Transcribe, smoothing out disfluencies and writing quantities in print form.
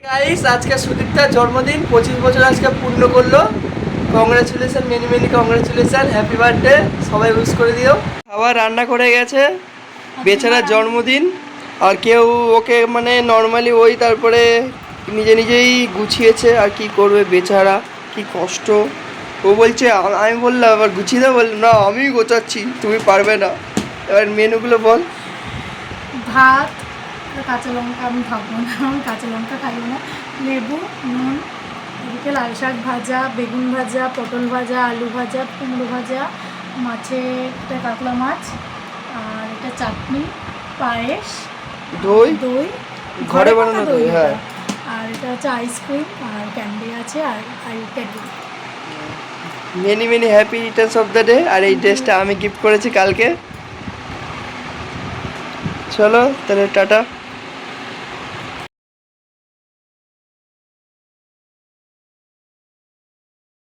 Guys, আজকে সুদীপ্তার জন্মদিন, 25 বছর আজকে পূর্ণ করলো। Congratulation, many many congratulation, happy birthday. সবাই উইশ করে দিও। খাবার রান্না করে গেছে, বেচারার জন্মদিন। আর কেউ ওকে মানে নর্মালি ওই তারপরে নিজে নিজেই গুছিয়েছে। আর কি করবে বেচারা, কি কষ্ট। ও বলছে আমি বললাম আবার গুছিয়ে দাও, বললাম না আমিই গোছাচ্ছি, তুমি পারবে না। এবার মেনুগুলো বল। ভাত, কাঁচা লঙ্কা আমি খাবো না, আমি কাঁচা লঙ্কা খাইব না। লেবু, নুন, এদিকে লাল শাক ভাজা, বেগুন ভাজা, পটল ভাজা, আলু ভাজা, কুমড়ো ভাজা, মাছের এটা কাতলা মাছ, আর এটা চাটনি, পায়েস, দই, দই, ঘরে বানানো দই, হ্যাঁ। আর এটা হচ্ছে আইসক্রিম, আর ক্যান্ডি আছে, আর candy. Many many happy returns of the day. আর এই ড্রেসটা আমি গিফট করেছি কালকে। চলো তাহলে টাটা।